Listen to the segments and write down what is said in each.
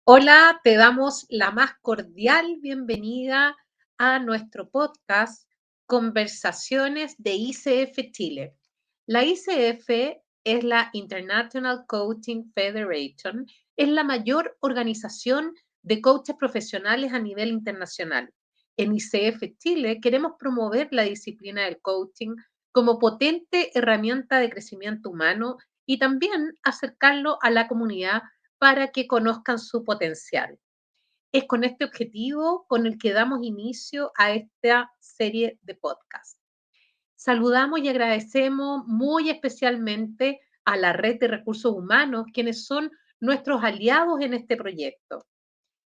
Hola, te damos la más cordial bienvenida a nuestro podcast Conversaciones de ICF Chile. La ICF es la International Coaching Federation, es la mayor organización de coaches profesionales a nivel internacional. En ICF Chile queremos promover la disciplina del coaching como potente herramienta de crecimiento humano y también acercarlo a la comunidad para que conozcan su potencial. Es con este objetivo con el que damos inicio a esta serie de podcasts. Saludamos y agradecemos muy especialmente a la Red de Recursos Humanos, quienes son nuestros aliados en este proyecto.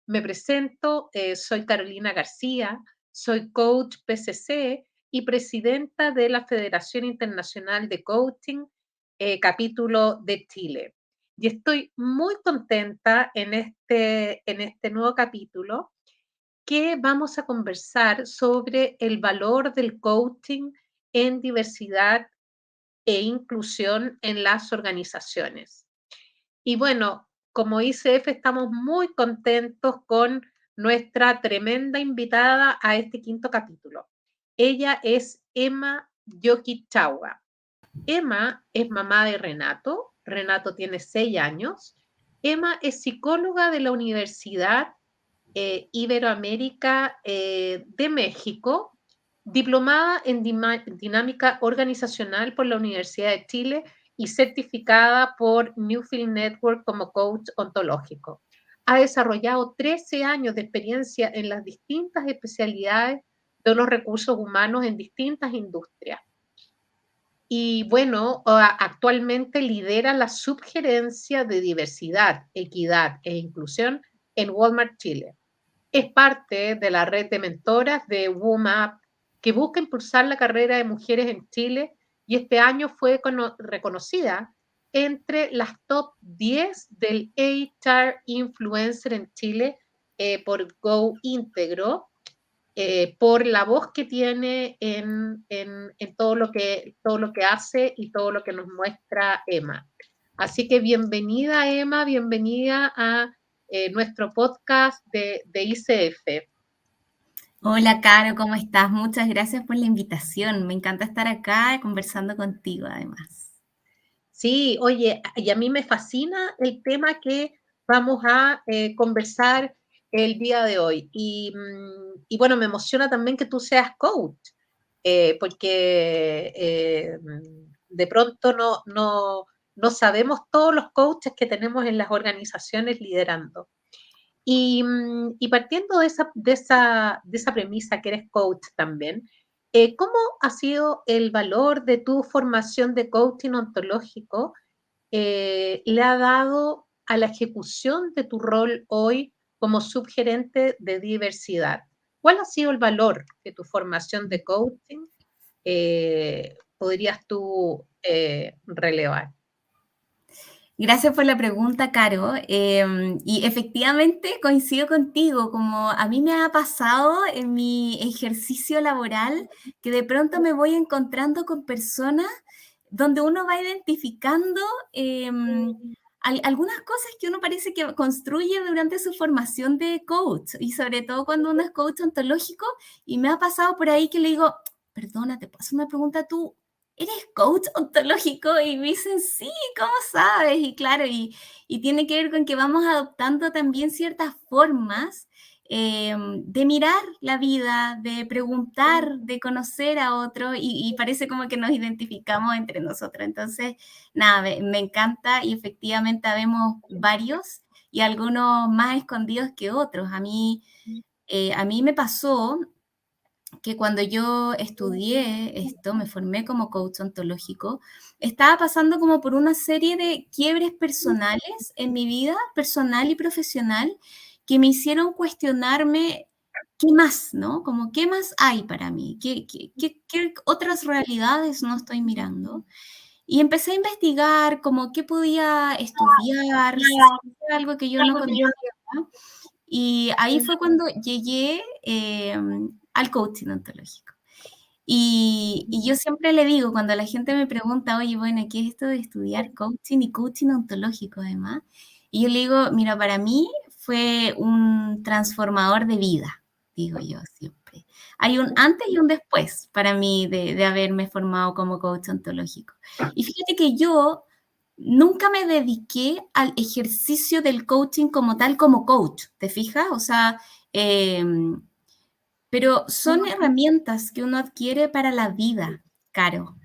Me presento, soy Carolina García, soy coach PCC y presidenta de la Federación Internacional de Coaching, capítulo de Chile. Y estoy muy contenta en este nuevo capítulo que vamos a conversar sobre el valor del coaching en diversidad e inclusión en las organizaciones. Y bueno, como ICF estamos muy contentos con nuestra tremenda invitada a este quinto capítulo. Ella es Emma Yokichawa. Emma es mamá de Renato. Renato tiene 6 años. Emma es psicóloga de la Universidad Iberoamérica de México, diplomada en dinámica organizacional por la Universidad de Chile y certificada por Newfield Network como coach ontológico. Ha desarrollado 13 años de experiencia en las distintas especialidades de los recursos humanos en distintas industrias. Y bueno, actualmente lidera la subgerencia de diversidad, equidad e inclusión en Walmart Chile. Es parte de la red de mentoras de WOMAP que busca impulsar la carrera de mujeres en Chile y este año fue reconocida entre las top 10 del HR Influencer en Chile por Go Íntegro, por la voz que tiene en todo lo que hace y todo lo que nos muestra Emma. Así que bienvenida, Emma, bienvenida a nuestro podcast de ICF. Hola, Caro, ¿cómo estás? Muchas gracias por la invitación. Me encanta estar acá conversando contigo, además. Sí, oye, y a mí me fascina el tema que vamos a conversar el día de hoy. Y bueno, me emociona también que tú seas coach, porque de pronto no sabemos todos los coaches que tenemos en las organizaciones liderando. Y partiendo de esa premisa que eres coach también, ¿cómo ha sido el valor de tu formación de coaching ontológico le ha dado a la ejecución de tu rol hoy como subgerente de diversidad? ¿Cuál ha sido el valor de tu formación de coaching? ¿Podrías tú relevar? Gracias por la pregunta, Caro. Y efectivamente coincido contigo, como a mí me ha pasado en mi ejercicio laboral, que de pronto me voy encontrando con personas donde uno va identificando algunas cosas que uno parece que construye durante su formación de coach, y sobre todo cuando uno es coach ontológico, y me ha pasado por ahí que le digo, perdona, ¿te puedo hacer una pregunta tú? ¿Eres coach ontológico? Y me dicen, sí, ¿cómo sabes? Y claro, y tiene que ver con que vamos adoptando también ciertas formas de mirar la vida, de preguntar, de conocer a otro, y parece como que nos identificamos entre nosotros. Entonces, nada, me encanta y efectivamente habemos varios y algunos más escondidos que otros. A mí me pasó que cuando yo estudié esto, me formé como coach ontológico, estaba pasando como por una serie de quiebres personales en mi vida personal y profesional que me hicieron cuestionarme qué más, ¿no? Como qué más hay para mí, qué otras realidades no estoy mirando. Y empecé a investigar como qué podía estudiar, si era algo que yo no conocía. Y ahí fue cuando llegué al coaching ontológico. Y yo siempre le digo, cuando la gente me pregunta, oye, bueno, ¿qué es esto de estudiar coaching y coaching ontológico además? Y yo le digo, mira, para mí fue un transformador de vida, digo yo siempre. Hay un antes y un después para mí de haberme formado como coach ontológico. Y fíjate que yo nunca me dediqué al ejercicio del coaching como tal, como coach, ¿te fijas? O sea, pero son herramientas que uno adquiere para la vida, Caro,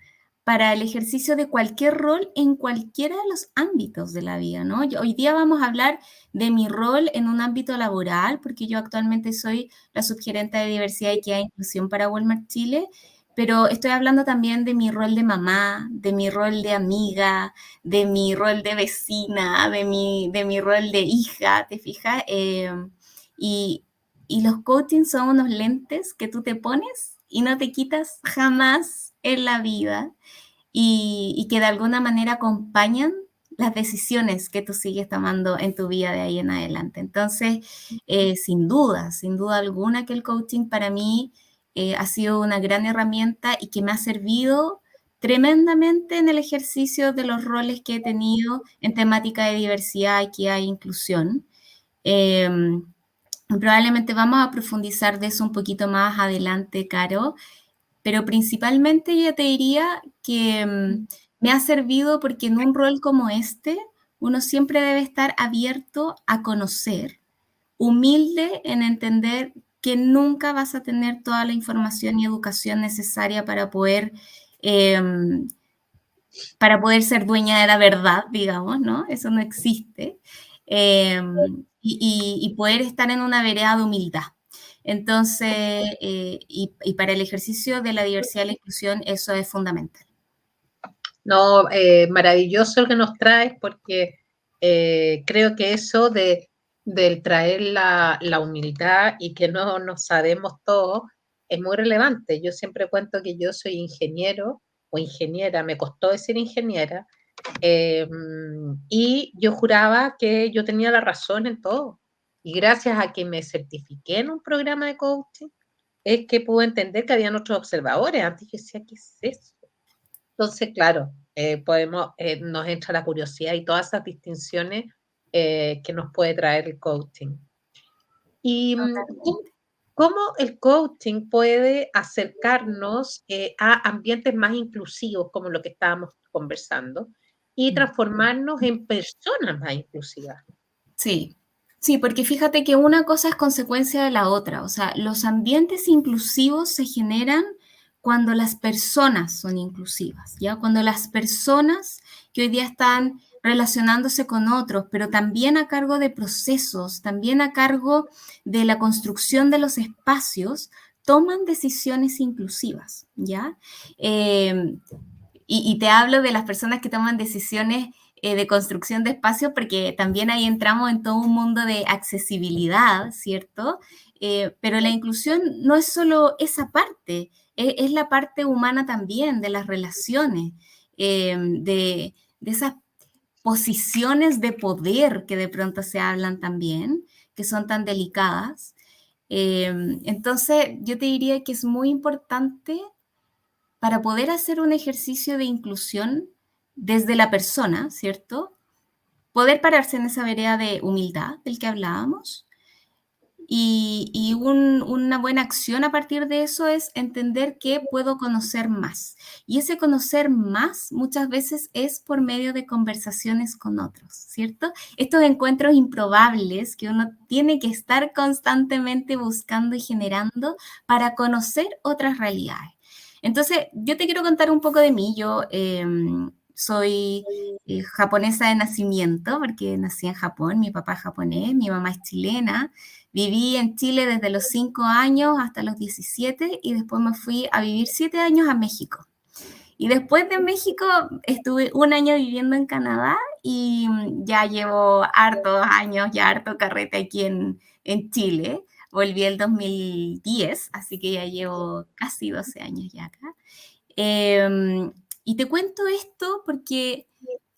para el ejercicio de cualquier rol en cualquiera de los ámbitos de la vida, ¿no? Hoy día vamos a hablar de mi rol en un ámbito laboral, porque yo actualmente soy la subgerente de diversidad, equidad e inclusión para Walmart Chile, pero estoy hablando también de mi rol de mamá, de mi rol de amiga, de mi rol de vecina, de mi rol de hija, ¿te fijas? Y, y los coaching son unos lentes que tú te pones y no te quitas jamás en la vida y que de alguna manera acompañan las decisiones que tú sigues tomando en tu vida de ahí en adelante. Entonces, sin duda alguna que el coaching para mí ha sido una gran herramienta y que me ha servido tremendamente en el ejercicio de los roles que he tenido en temática de diversidad, equidad e inclusión. Eh, Probablemente vamos a profundizar de eso un poquito más adelante, Caro, pero principalmente yo te diría que me ha servido porque en un rol como este, uno siempre debe estar abierto a conocer, humilde en entender que nunca vas a tener toda la información y educación necesaria em, para poder ser dueña de la verdad, digamos, ¿no? Eso no existe. Y poder estar en una vereda de humildad. Entonces, y para el ejercicio de la diversidad y la inclusión, eso es fundamental. No, maravilloso el que nos traes porque creo que eso del traer la humildad y que no sabemos todo es muy relevante. Yo siempre cuento que yo soy ingeniero o ingeniera, me costó decir ingeniera, y yo juraba que yo tenía la razón en todo. Y gracias a que me certifiqué en un programa de coaching, es que pude entender que habían otros observadores. Antes yo decía, ¿qué es eso? Entonces, claro, nos entra la curiosidad y todas esas distinciones que nos puede traer el coaching. ¿Y cómo el coaching puede acercarnos a ambientes más inclusivos, como lo que estábamos conversando, y transformarnos en personas más inclusivas? Sí, sí, porque fíjate que una cosa es consecuencia de la otra. O sea, los ambientes inclusivos se generan cuando las personas son inclusivas, ¿ya? Cuando las personas que hoy día están relacionándose con otros, pero también a cargo de procesos, también a cargo de la construcción de los espacios, toman decisiones inclusivas, ¿ya? Eh, y te hablo de las personas que toman decisiones de construcción de espacios, porque también ahí entramos en todo un mundo de accesibilidad, ¿cierto? Pero la inclusión no es solo esa parte, es la parte humana también, de las relaciones, de esas posiciones de poder que de pronto se hablan también, que son tan delicadas. Entonces, yo te diría que es muy importante para poder hacer un ejercicio de inclusión desde la persona, ¿cierto? Poder pararse en esa vereda de humildad del que hablábamos. Y una buena acción a partir de eso es entender que puedo conocer más. Y ese conocer más muchas veces es por medio de conversaciones con otros, ¿cierto? Estos encuentros improbables que uno tiene que estar constantemente buscando y generando para conocer otras realidades. Entonces, yo te quiero contar un poco de mí. Yo soy japonesa de nacimiento, porque nací en Japón, mi papá es japonés, mi mamá es chilena. Viví en Chile desde los 5 años hasta los 17 y después me fui a vivir 7 años a México. Y después de México estuve un año viviendo en Canadá y ya llevo hartos años, ya harto carrete aquí en Chile. Volví el 2010, así que ya llevo casi 12 años ya acá. Y te cuento esto porque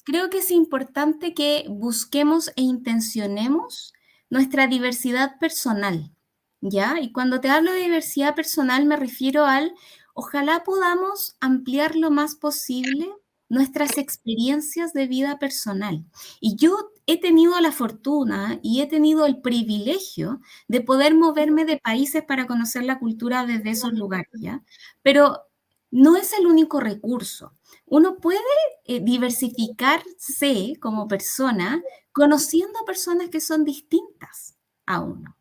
creo que es importante que busquemos e intencionemos nuestra diversidad personal, ¿ya? Y cuando te hablo de diversidad personal me refiero al, ojalá podamos ampliar lo más posible nuestras experiencias de vida personal. Y yo he tenido la fortuna y he tenido el privilegio de poder moverme de países para conocer la cultura desde esos lugares, ¿ya? Pero no es el único recurso. Uno puede diversificarse como persona conociendo a personas que son distintas a uno.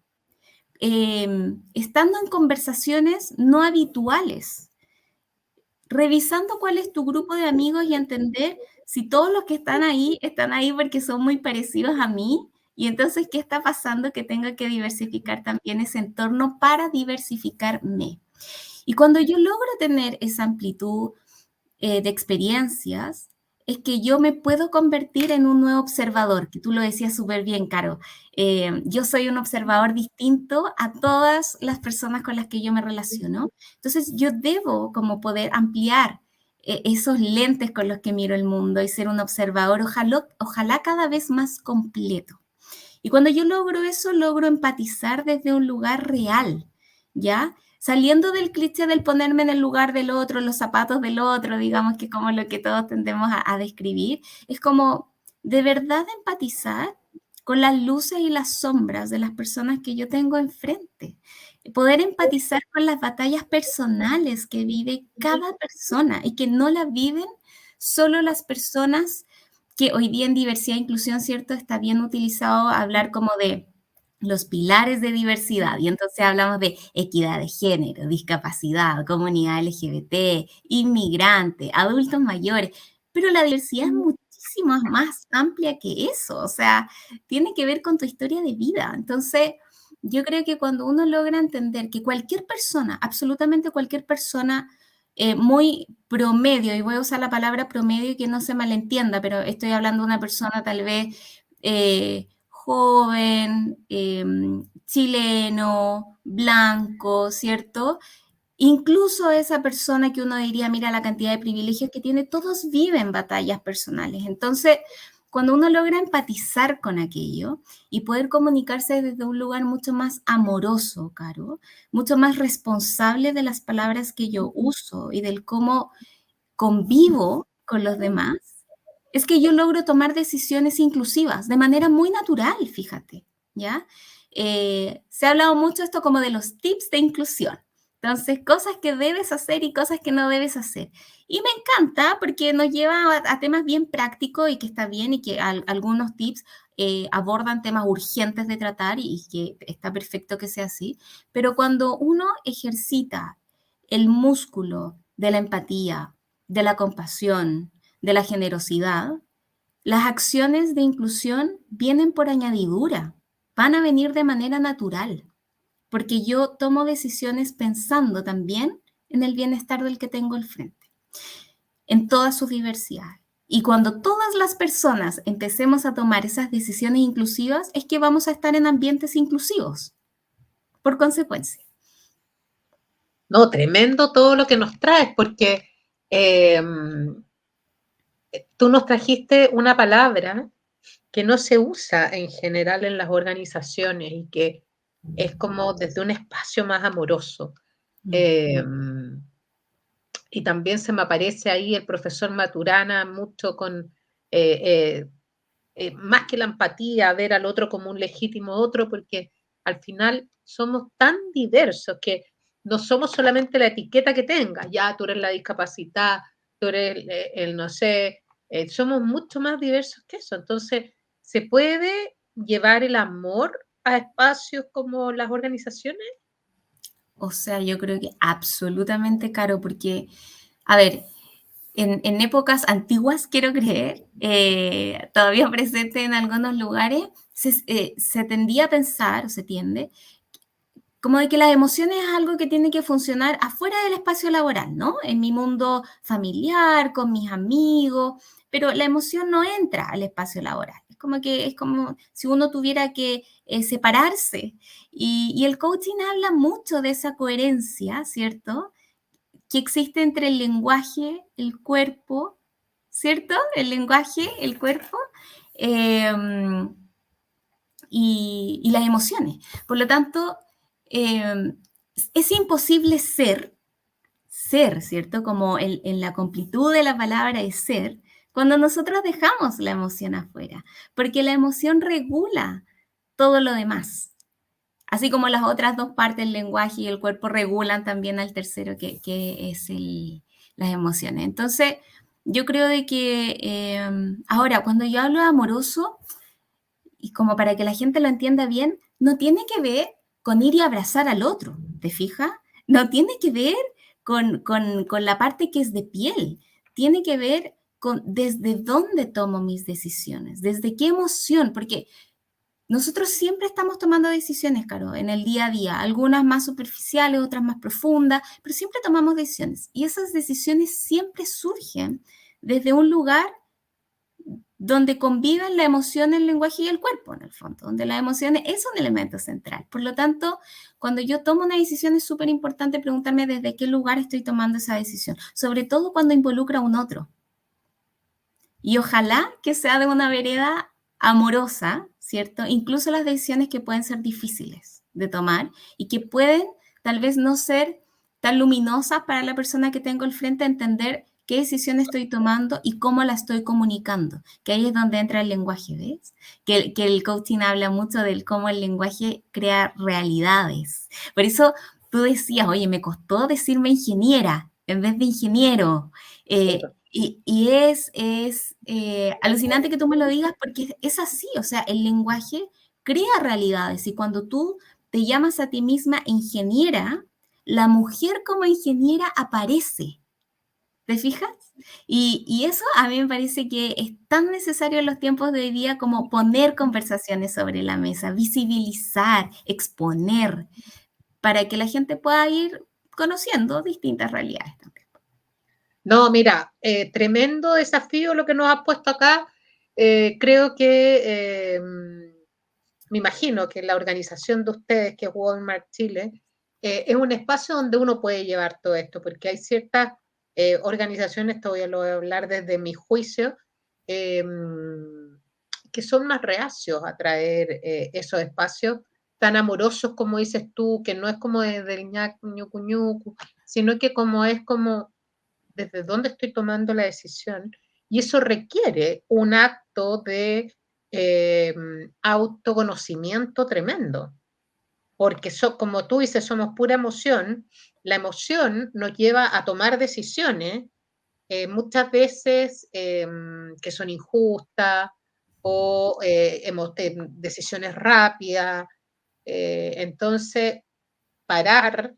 Estando en conversaciones no habituales, revisando cuál es tu grupo de amigos y entender si todos los que están ahí porque son muy parecidos a mí, y entonces, ¿qué está pasando? Que tengo que diversificar también ese entorno para diversificarme. Y cuando yo logro tener esa amplitud de experiencias, es que yo me puedo convertir en un nuevo observador, que tú lo decías súper bien, Caro. Yo soy un observador distinto a todas las personas con las que yo me relaciono. Entonces, yo debo como poder ampliar esos lentes con los que miro el mundo y ser un observador, ojalá cada vez más completo. Y cuando yo logro eso, logro empatizar desde un lugar real, ¿ya? Saliendo del cliché del ponerme en el lugar del otro, en los zapatos del otro, digamos que como lo que todos tendemos a describir, es como de verdad empatizar con las luces y las sombras de las personas que yo tengo enfrente. Poder empatizar con las batallas personales que vive cada persona y que no las viven solo las personas que hoy día en diversidad e inclusión, ¿cierto? Está bien utilizado hablar como de los pilares de diversidad, y entonces hablamos de equidad de género, discapacidad, comunidad LGBT, inmigrante, adultos mayores, pero la diversidad es muchísimo más amplia que eso, o sea, tiene que ver con tu historia de vida. Entonces, yo creo que cuando uno logra entender que cualquier persona, absolutamente cualquier persona, muy promedio, y voy a usar la palabra promedio y que no se malentienda, pero estoy hablando de una persona tal vez joven, chileno, blanco, ¿cierto? Incluso esa persona que uno diría, mira la cantidad de privilegios que tiene, todos viven batallas personales. Entonces, cuando uno logra empatizar con aquello y poder comunicarse desde un lugar mucho más amoroso, Caro, mucho más responsable de las palabras que yo uso y del cómo convivo con los demás, es que yo logro tomar decisiones inclusivas de manera muy natural, fíjate, ¿ya? Se ha hablado mucho esto como de los tips de inclusión. Entonces, cosas que debes hacer y cosas que no debes hacer. Y me encanta porque nos lleva a temas bien prácticos y que está bien y que algunos tips abordan temas urgentes de tratar y que está perfecto que sea así. Pero cuando uno ejercita el músculo de la empatía, de la compasión, de la generosidad, las acciones de inclusión vienen por añadidura, van a venir de manera natural, porque yo tomo decisiones pensando también en el bienestar del que tengo al frente, en toda su diversidad. Y cuando todas las personas empecemos a tomar esas decisiones inclusivas, es que vamos a estar en ambientes inclusivos, por consecuencia. No, tremendo todo lo que nos traes, porque tú nos trajiste una palabra que no se usa en general en las organizaciones y que es como desde un espacio más amoroso. Eh, y también se me aparece ahí el profesor Maturana mucho con, más que la empatía, ver al otro como un legítimo otro, porque al final somos tan diversos que no somos solamente la etiqueta que tenga, ya tú eres la discapacidad, tú eres el no sé, somos mucho más diversos que eso. Entonces, ¿se puede llevar el amor a espacios como las organizaciones? O sea, yo creo que absolutamente, Caro, porque, a ver, en épocas antiguas, quiero creer, todavía presente en algunos lugares, se tendía a pensar, o se tiende, como de que las emociones es algo que tiene que funcionar afuera del espacio laboral, ¿no? En mi mundo familiar, con mis amigos, pero la emoción no entra al espacio laboral. Es como si uno tuviera que separarse. Y el coaching habla mucho de esa coherencia, ¿cierto? Que existe entre el lenguaje, el cuerpo, ¿cierto? El lenguaje, el cuerpo eh, y las emociones. Por lo tanto, es imposible ser ser, ¿cierto? Como en la completud de la palabra de ser, cuando nosotros dejamos la emoción afuera, porque la emoción regula todo lo demás. Así como las otras dos partes, el lenguaje y el cuerpo, regulan también al tercero, que es las emociones. Entonces, yo creo de que ahora, cuando yo hablo de amoroso, y como para que la gente lo entienda bien, no tiene que ver con ir y abrazar al otro, ¿te fijas? No tiene que ver con la parte que es de piel, tiene que ver con desde dónde tomo mis decisiones, desde qué emoción, porque nosotros siempre estamos tomando decisiones, Caro, en el día a día, algunas más superficiales, otras más profundas, pero siempre tomamos decisiones. Y esas decisiones siempre surgen desde un lugar donde conviven la emoción, el lenguaje y el cuerpo, en el fondo, donde las emociones es un elemento central. Por lo tanto, cuando yo tomo una decisión es súper importante preguntarme desde qué lugar estoy tomando esa decisión, sobre todo cuando involucra a un otro. Y ojalá que sea de una vereda amorosa, ¿cierto? Incluso las decisiones que pueden ser difíciles de tomar y que pueden tal vez no ser tan luminosas para la persona que tengo al frente, entender qué decisión estoy tomando y cómo la estoy comunicando, que ahí es donde entra el lenguaje, ¿ves? Que el coaching habla mucho del cómo el lenguaje crea realidades. Por eso tú decías, oye, me costó decirme ingeniera en vez de ingeniero. Y es alucinante que tú me lo digas porque es así, o sea, el lenguaje crea realidades y cuando tú te llamas a ti misma ingeniera, la mujer como ingeniera aparece, ¿te fijas? Y eso a mí me parece que es tan necesario en los tiempos de hoy día como poner conversaciones sobre la mesa, visibilizar, exponer, para que la gente pueda ir conociendo distintas realidades también. No, mira, tremendo desafío lo que nos has puesto acá. Creo que me imagino que la organización de ustedes, que es Walmart Chile, es un espacio donde uno puede llevar todo esto, porque hay ciertas organizaciones, esto lo voy a hablar desde mi juicio, eh, que son más reacios a traer esos espacios tan amorosos como dices tú, que no es como desde el ñucu ñucu, sino que como es como desde dónde estoy tomando la decisión, y eso requiere un acto de autoconocimiento tremendo, porque como tú dices, somos pura emoción, la emoción nos lleva a tomar decisiones muchas veces que son injustas o decisiones rápidas. Entonces, parar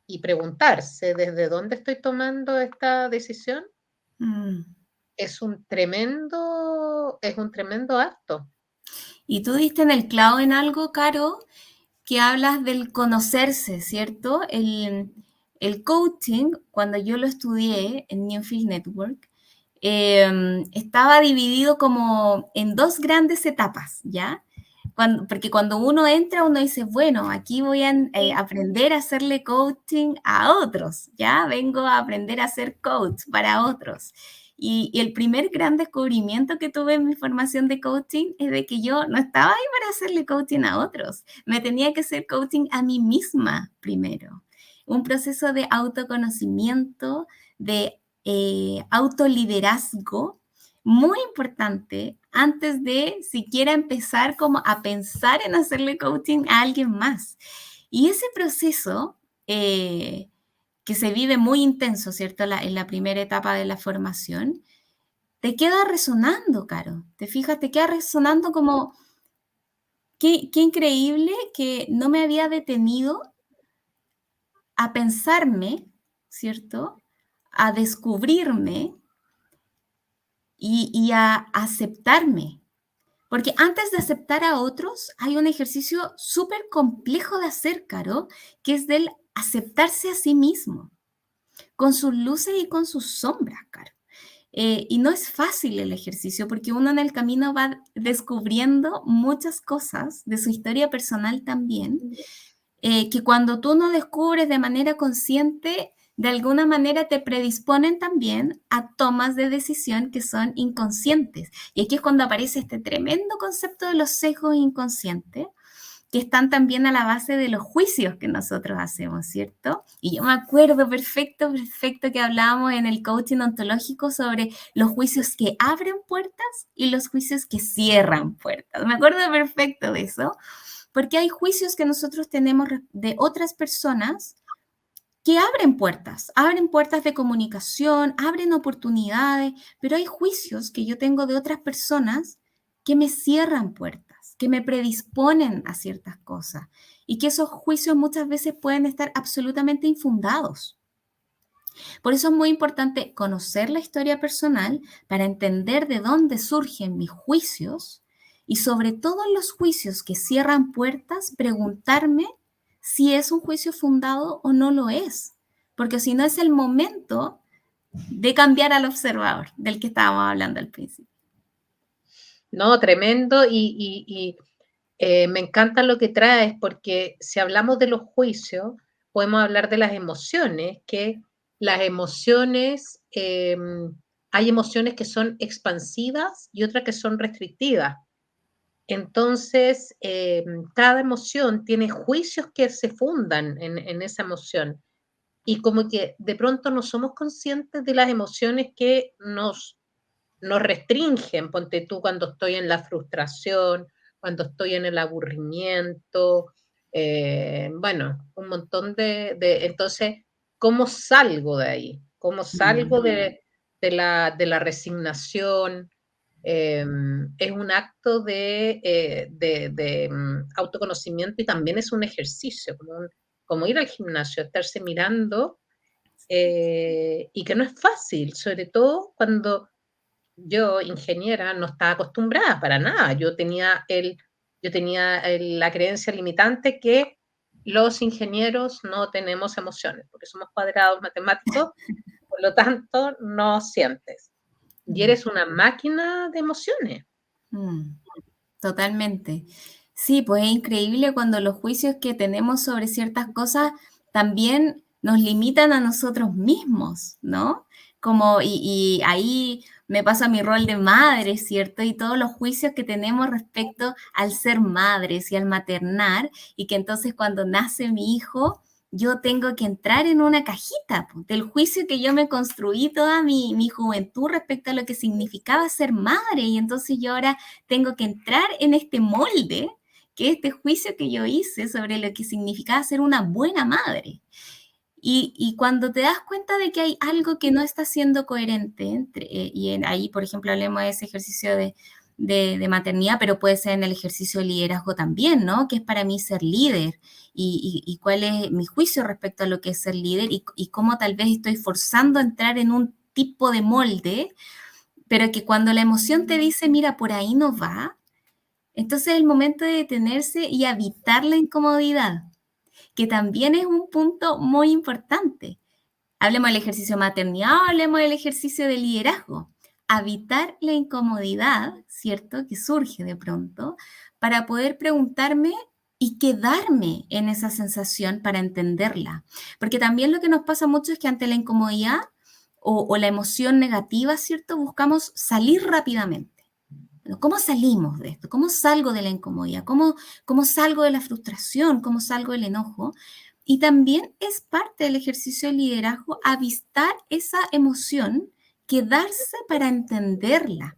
y preguntarse desde dónde estoy tomando esta decisión es un tremendo acto. Y tú diste en el clavo en algo, Caro, que hablas del conocerse, ¿cierto? El coaching, cuando yo lo estudié en Newfield Network, estaba dividido como en dos grandes etapas, ¿ya? Porque cuando uno entra, uno dice, bueno, aquí voy a aprender a hacerle coaching a otros, ¿ya? Vengo a aprender a ser coach para otros. Y el primer gran descubrimiento que tuve en mi formación de coaching es de que yo no estaba ahí para hacerle coaching a otros, me tenía que hacer coaching a mí misma primero. Un proceso de autoconocimiento, de autoliderazgo muy importante antes de siquiera empezar como a pensar en hacerle coaching a alguien más. Y ese proceso que se vive muy intenso, ¿cierto? En la primera etapa de la formación, te queda resonando, Caro. Te fijas, te queda resonando como, qué increíble que no me había detenido a pensarme, ¿cierto? A descubrirme y a aceptarme. Porque antes de aceptar a otros, hay un ejercicio súper complejo de hacer, Caro, que es del aceptarse a sí mismo, con sus luces y con sus sombras, Caro. Y no es fácil el ejercicio porque uno en el camino va descubriendo muchas cosas de su historia personal también, que cuando tú no descubres de manera consciente, de alguna manera te predisponen también a tomas de decisión que son inconscientes. Y aquí es cuando aparece este tremendo concepto de los sesgos inconscientes, que están también a la base de los juicios que nosotros hacemos, ¿cierto? Y yo me acuerdo perfecto que hablábamos en el coaching ontológico sobre los juicios que abren puertas y los juicios que cierran puertas. Me acuerdo perfecto de eso, porque hay juicios que nosotros tenemos de otras personas que abren puertas de comunicación, abren oportunidades, pero hay juicios que yo tengo de otras personas que me cierran puertas, que me predisponen a ciertas cosas y que esos juicios muchas veces pueden estar absolutamente infundados. Por eso es muy importante conocer la historia personal para entender de dónde surgen mis juicios y sobre todo en los juicios que cierran puertas, preguntarme si es un juicio fundado o no lo es, porque si no es el momento de cambiar al observador del que estábamos hablando al principio. No, tremendo y me encanta lo que traes porque si hablamos de los juicios, podemos hablar de las emociones, que las emociones, hay emociones que son expansivas y otras que son restrictivas. Entonces, cada emoción tiene juicios que se fundan en esa emoción. Y como que de pronto no somos conscientes de las emociones que nos restringen. Ponte tú cuando estoy en la frustración, cuando estoy en el aburrimiento, bueno, un montón Entonces, ¿cómo salgo de ahí? ¿Cómo salgo de la resignación? Es un acto de autoconocimiento y también es un ejercicio, como ir al gimnasio, estarse mirando, y que no es fácil, sobre todo cuando yo, ingeniera, no estaba acostumbrada para nada. Yo tenía la creencia limitante que los ingenieros no tenemos emociones, porque somos cuadrados matemáticos, por lo tanto no sientes. Y eres una máquina de emociones. Totalmente. Sí, pues es increíble cuando los juicios que tenemos sobre ciertas cosas también nos limitan a nosotros mismos, ¿no? Y ahí me pasa mi rol de madre, ¿cierto? Y todos los juicios que tenemos respecto al ser madres y al maternar, y que entonces cuando nace mi hijo, yo tengo que entrar en una cajita pues, del juicio que yo me construí toda mi juventud respecto a lo que significaba ser madre, y entonces yo ahora tengo que entrar en este molde, que es este juicio que yo hice sobre lo que significaba ser una buena madre. Y cuando te das cuenta de que hay algo que no está siendo coherente, ahí, por ejemplo, hablemos de ese ejercicio de maternidad, pero puede ser en el ejercicio de liderazgo también, ¿no? ¿Qué es para mí ser líder? Y cuál es mi juicio respecto a lo que es ser líder y cómo tal vez estoy forzando a entrar en un tipo de molde, pero que cuando la emoción te dice, mira, por ahí no va, entonces es el momento de detenerse y habitar la incomodidad, que también es un punto muy importante. Hablemos del ejercicio de maternidad, hablemos del ejercicio de liderazgo. Habitar la incomodidad, ¿cierto? Que surge de pronto, para poder preguntarme y quedarme en esa sensación para entenderla. Porque también lo que nos pasa mucho es que ante la incomodidad o la emoción negativa, ¿cierto? Buscamos salir rápidamente. ¿Cómo salimos de esto? ¿Cómo salgo de la incomodidad? ¿Cómo salgo de la frustración? ¿Cómo salgo del enojo? Y también es parte del ejercicio de liderazgo avistar esa emoción, quedarse para entenderla.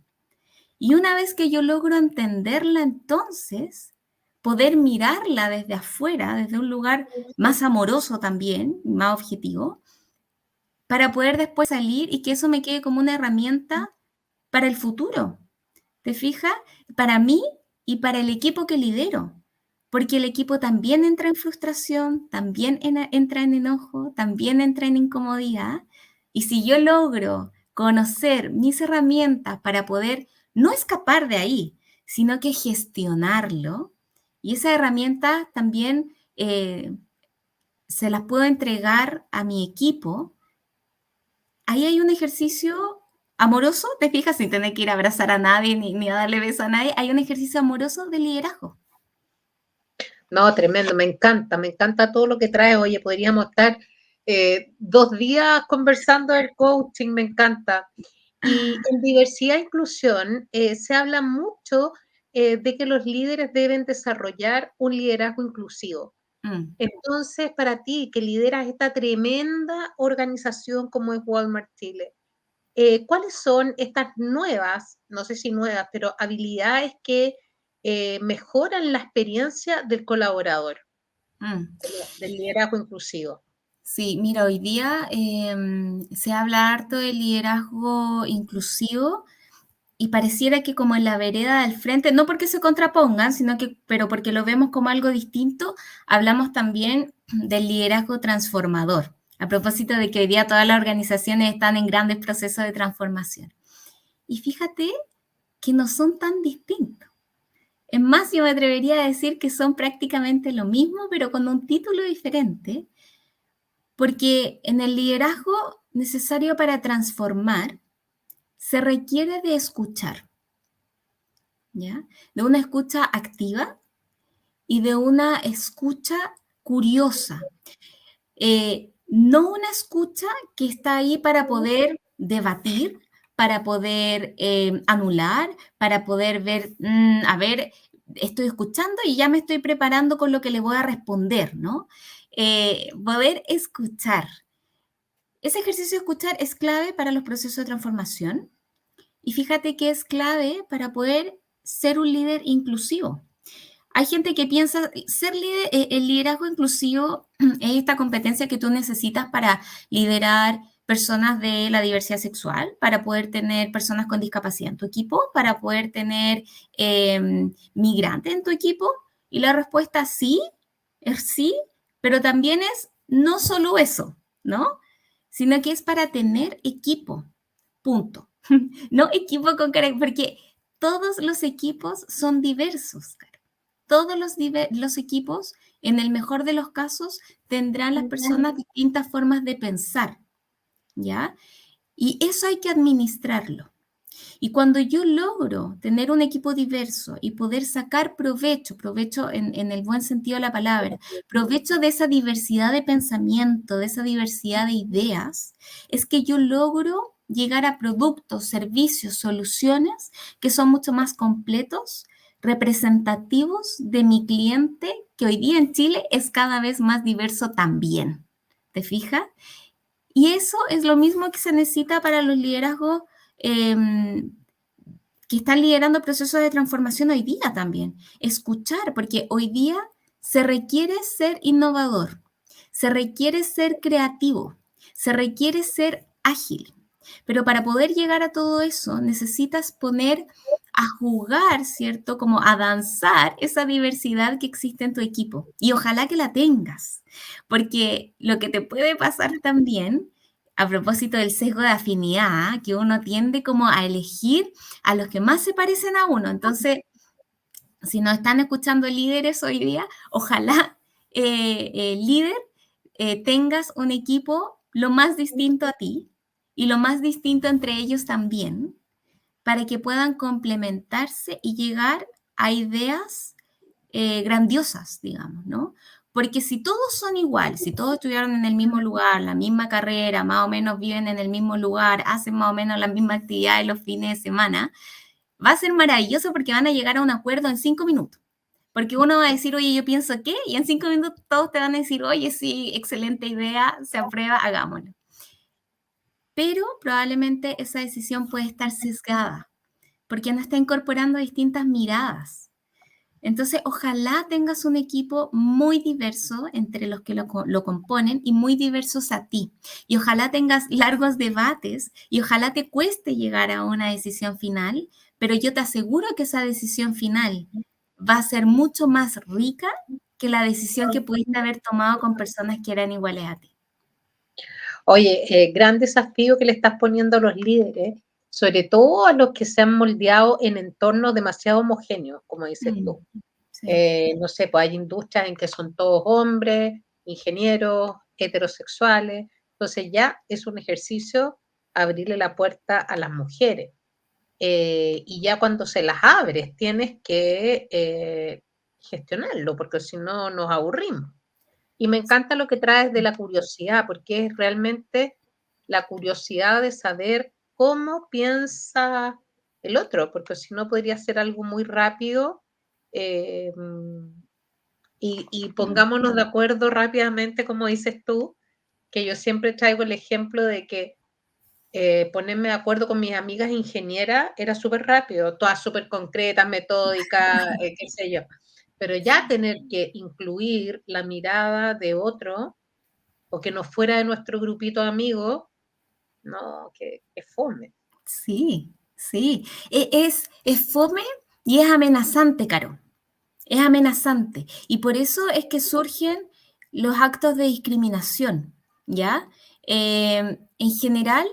Y una vez que yo logro entenderla, entonces, poder mirarla desde afuera, desde un lugar más amoroso también, más objetivo, para poder después salir y que eso me quede como una herramienta para el futuro. ¿Te fijas? Para mí y para el equipo que lidero, porque el equipo también entra en frustración, también entra en enojo, también entra en incomodidad. Y si yo logro conocer mis herramientas para poder no escapar de ahí, sino que gestionarlo, y esas herramientas también se las puedo entregar a mi equipo, ahí hay un ejercicio amoroso, te fijas, sin tener que ir a abrazar a nadie ni a darle beso a nadie, hay un ejercicio amoroso de liderazgo. No, tremendo, me encanta todo lo que traes. Oye, podríamos estar 2 días conversando del coaching, me encanta. Y en diversidad e inclusión se habla mucho de que los líderes deben desarrollar un liderazgo inclusivo. Mm. Entonces, para ti, que lideras esta tremenda organización como es Walmart Chile, ¿cuáles son estas nuevas, no sé si nuevas, pero habilidades que mejoran la experiencia del colaborador, Mm. del liderazgo inclusivo? Sí, mira, hoy día se habla harto de liderazgo inclusivo y pareciera que como en la vereda del frente, no porque se contrapongan, sino que, pero porque lo vemos como algo distinto, hablamos también del liderazgo transformador, a propósito de que hoy día todas las organizaciones están en grandes procesos de transformación. Y fíjate que no son tan distintos. Es más, yo me atrevería a decir que son prácticamente lo mismo, pero con un título diferente, porque en el liderazgo necesario para transformar se requiere de escuchar, ¿ya? De una escucha activa y de una escucha curiosa. No una escucha que está ahí para poder debatir, para poder anular, para poder ver, a ver, estoy escuchando y ya me estoy preparando con lo que le voy a responder, ¿no? Poder escuchar. Ese ejercicio de escuchar es clave para los procesos de transformación y fíjate que es clave para poder ser un líder inclusivo. Hay gente que piensa ser líder, el liderazgo inclusivo es esta competencia que tú necesitas para liderar personas de la diversidad sexual, para poder tener personas con discapacidad en tu equipo, para poder tener migrantes en tu equipo. Y la respuesta sí, es sí, pero también es no solo eso, ¿no? Sino que es para tener equipo, punto. No equipo con carácter, porque todos los equipos son diversos, Caro. Todos los equipos, en el mejor de los casos, tendrán las personas distintas formas de pensar, ¿ya? Y eso hay que administrarlo. Y cuando yo logro tener un equipo diverso y poder sacar provecho, provecho en el buen sentido de la palabra, provecho de esa diversidad de pensamiento, de esa diversidad de ideas, es que yo logro llegar a productos, servicios, soluciones que son mucho más completos, representativos de mi cliente, que hoy día en Chile es cada vez más diverso también. ¿Te fijas? Y eso es lo mismo que se necesita para los liderazgos que están liderando procesos de transformación hoy día también. Escuchar, porque hoy día se requiere ser innovador, se requiere ser creativo, se requiere ser ágil. Pero para poder llegar a todo eso necesitas poner a jugar, ¿cierto? Como a danzar esa diversidad que existe en tu equipo. Y ojalá que la tengas, porque lo que te puede pasar también, a propósito del sesgo de afinidad, que uno tiende como a elegir a los que más se parecen a uno. Entonces, si nos están escuchando líderes hoy día, ojalá, líder, tengas un equipo lo más distinto a ti y lo más distinto entre ellos también, para que puedan complementarse y llegar a ideas grandiosas, digamos, ¿no? Porque si todos son iguales, si todos estudiaron en el mismo lugar, la misma carrera, más o menos viven en el mismo lugar, hacen más o menos la misma actividad en los fines de semana, va a ser maravilloso porque van a llegar a un acuerdo en 5 minutos. Porque uno va a decir, oye, yo pienso qué, y en 5 minutos todos te van a decir, oye, sí, excelente idea, se aprueba, hagámoslo. Pero probablemente esa decisión puede estar sesgada, porque no está incorporando distintas miradas. Entonces, ojalá tengas un equipo muy diverso entre los que lo componen y muy diversos a ti. Y ojalá tengas largos debates y ojalá te cueste llegar a una decisión final, pero yo te aseguro que esa decisión final va a ser mucho más rica que la decisión que pudiste haber tomado con personas que eran iguales a ti. Oye, gran desafío que le estás poniendo a los líderes, sobre todo a los que se han moldeado en entornos demasiado homogéneos, como dices tú. Sí. No sé, pues hay industrias en que son todos hombres, ingenieros, heterosexuales, entonces ya es un ejercicio abrirle la puerta a las mujeres. Y ya cuando se las abres tienes que gestionarlo, porque si no nos aburrimos. Y me encanta lo que traes de la curiosidad, porque es realmente la curiosidad de saber cómo piensa el otro, porque si no podría ser algo muy rápido. Y pongámonos de acuerdo rápidamente, como dices tú, que yo siempre traigo el ejemplo de que ponerme de acuerdo con mis amigas ingenieras era súper rápido, todas súper concretas, metódicas, qué sé yo. Pero ya tener que incluir la mirada de otro o que no fuera de nuestro grupito de amigos, no, que fome. Sí, sí. Es fome y es amenazante, Caro. Es amenazante. Y por eso es que surgen los actos de discriminación, ¿ya? En general,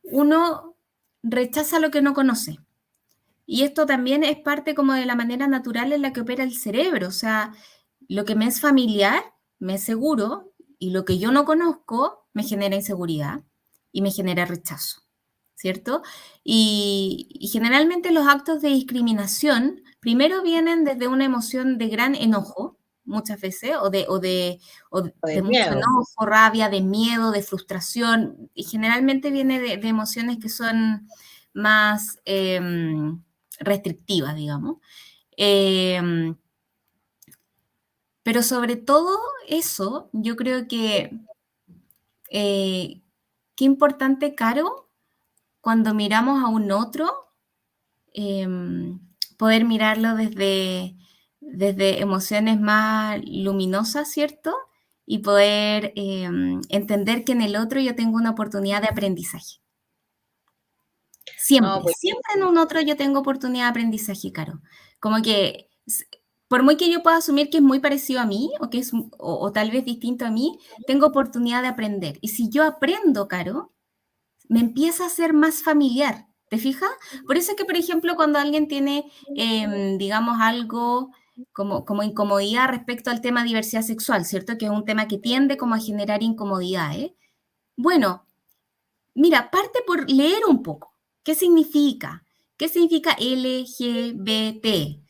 uno rechaza lo que no conoce. Y esto también es parte como de la manera natural en la que opera el cerebro. O sea, lo que me es familiar, me es seguro, y lo que yo no conozco me genera inseguridad y me genera rechazo, ¿cierto? Y generalmente los actos de discriminación primero vienen desde una emoción de gran enojo, muchas veces, o O de de mucho miedo. enojo, rabia, de miedo, de frustración, y generalmente viene de emociones que son más restrictivas, digamos. Eh, pero sobre todo eso, yo creo que qué importante, Caro, cuando miramos a un otro, eh, poder mirarlo desde emociones más luminosas, ¿cierto? Y poder entender que en el otro yo tengo una oportunidad de aprendizaje. No, Siempre, siempre en buenísimo. un otro yo tengo oportunidad de aprendizaje, Caro. Como que, por muy que yo pueda asumir que es muy parecido a mí o que es o tal vez distinto a mí, tengo oportunidad de aprender. Y si yo aprendo, Caro, me empieza a ser más familiar. ¿Te fijas? Por eso es que, por ejemplo, cuando alguien tiene, digamos, algo como incomodidad respecto al tema diversidad sexual, ¿cierto? Que es un tema que tiende como a generar incomodidad, ¿eh? Bueno, mira, parte por leer un poco. ¿Qué significa? ¿Qué significa LGBT?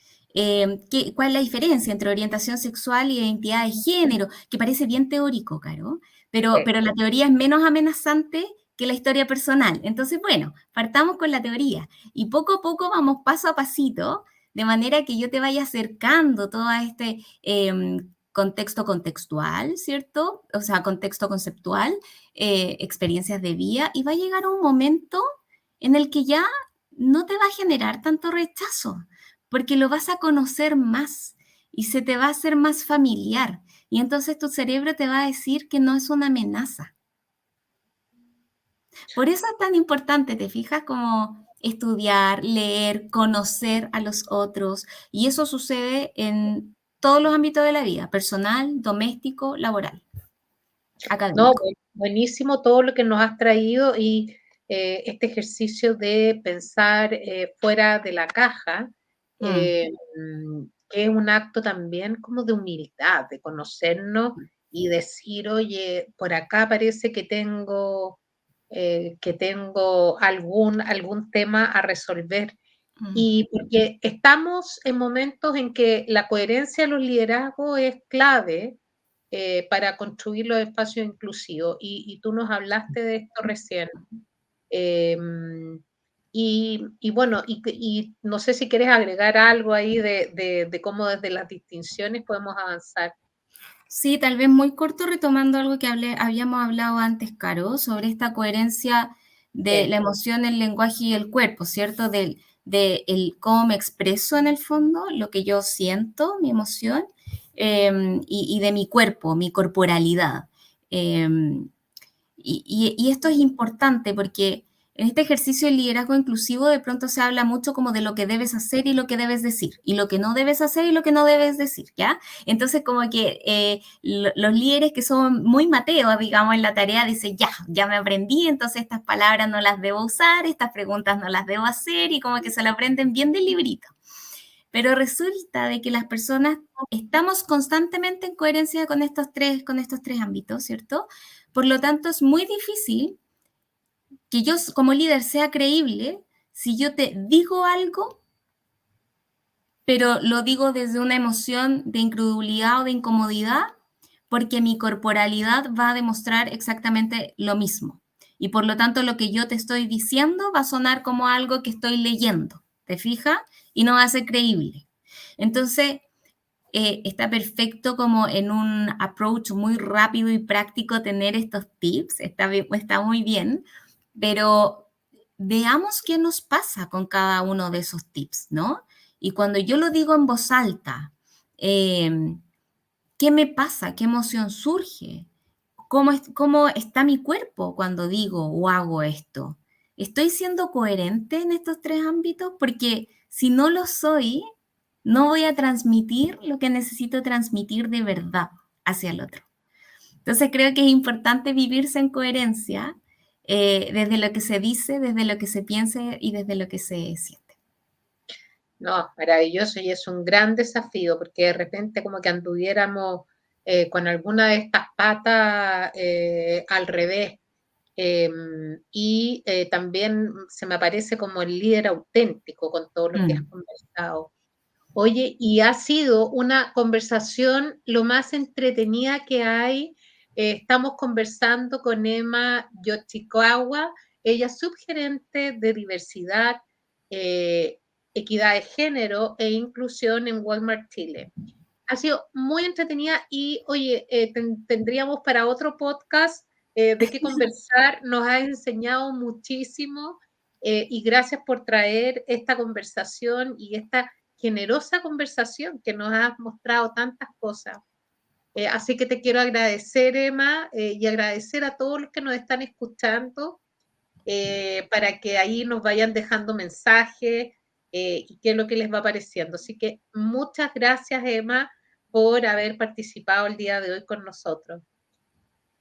¿Cuál es la diferencia entre orientación sexual y identidad de género? Que parece bien teórico, Caro, pero la teoría es menos amenazante que la historia personal. Entonces, bueno, partamos con la teoría y poco a poco vamos paso a pasito, de manera que yo te vaya acercando todo a este contexto contextual, ¿cierto? O sea, contexto conceptual, experiencias de vida, y va a llegar un momento en el que ya no te va a generar tanto rechazo, porque lo vas a conocer más y se te va a hacer más familiar. Y entonces tu cerebro te va a decir que no es una amenaza. Por eso es tan importante, ¿te fijas? Como estudiar, leer, conocer a los otros. Y eso sucede en todos los ámbitos de la vida, personal, doméstico, laboral, No, académico. buenísimo todo lo que nos has traído y este ejercicio de pensar fuera de la caja, Mm. que es un acto también como de humildad, de conocernos y decir, oye, por acá parece que tengo algún tema a resolver. Mm. Y porque estamos en momentos en que la coherencia de los liderazgos es clave para construir los espacios inclusivos. Y tú nos hablaste de esto recién. Eh, y bueno, y no sé si quieres agregar algo ahí de cómo desde las distinciones podemos avanzar. Sí, tal vez muy corto retomando algo que habíamos hablado antes, Caro, sobre esta coherencia de Sí. la emoción, el lenguaje y el cuerpo, ¿cierto? El cómo me expreso en el fondo, lo que yo siento, mi emoción, y de mi cuerpo, mi corporalidad. Eh, y esto es importante porque en este ejercicio del liderazgo inclusivo de pronto se habla mucho como de lo que debes hacer y lo que debes decir, y lo que no debes hacer y lo que no debes decir, ¿ya? Entonces como que los líderes que son muy mateos, digamos, en la tarea dicen, ya me aprendí, entonces estas palabras no las debo usar, estas preguntas no las debo hacer, y como que se lo aprenden bien del librito. Pero resulta de que las personas estamos constantemente en coherencia con estos tres ámbitos, ¿cierto? Por lo tanto, es muy difícil que yo como líder sea creíble si yo te digo algo, pero lo digo desde una emoción de incredulidad o de incomodidad, porque mi corporalidad va a demostrar exactamente lo mismo. Y por lo tanto, lo que yo te estoy diciendo va a sonar como algo que estoy leyendo, ¿te fijas? Y no va a ser creíble. Entonces, está perfecto como en un approach muy rápido y práctico tener estos tips, está muy bien, pero veamos qué nos pasa con cada uno de esos tips, ¿no? Y cuando yo lo digo en voz alta, ¿qué me pasa? ¿Qué emoción surge? ¿Cómo está mi cuerpo cuando digo o hago esto? ¿Estoy siendo coherente en estos tres ámbitos? Porque si no lo soy, no voy a transmitir lo que necesito transmitir de verdad hacia el otro. Entonces creo que es importante vivirse en coherencia desde lo que se dice, desde lo que se piensa y desde lo que se siente. No, maravilloso y es un gran desafío porque de repente como que anduviéramos con alguna de estas patas al revés. Y también se me aparece como el líder auténtico con todo lo que has conversado. Oye, y ha sido una conversación lo más entretenida que hay. Estamos conversando con Emma Yoshikawa, ella es subgerente de diversidad, eh, equidad de género e inclusión en Walmart Chile. Ha sido muy entretenida y, oye, tendríamos para otro podcast de qué conversar. Nos has enseñado muchísimo y gracias por traer esta conversación y esta generosa conversación que nos has mostrado tantas cosas. Así que te quiero agradecer, Emma, y agradecer a todos los que nos están escuchando para que ahí nos vayan dejando mensajes y qué es lo que les va pareciendo. Así que muchas gracias, Emma, por haber participado el día de hoy con nosotros.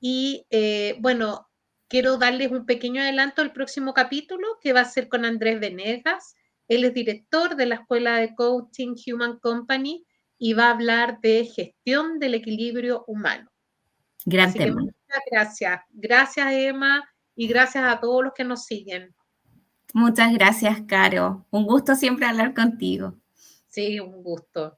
Y bueno, quiero darles un pequeño adelanto al próximo capítulo que va a ser con Andrés Venegas. Él es director de la Escuela de Coaching Human Company y va a hablar de gestión del equilibrio humano. Gran Así que tema. muchas gracias. Gracias, Emma, y gracias a todos los que nos siguen. Muchas gracias, Caro. Un gusto siempre hablar contigo. Sí, un gusto.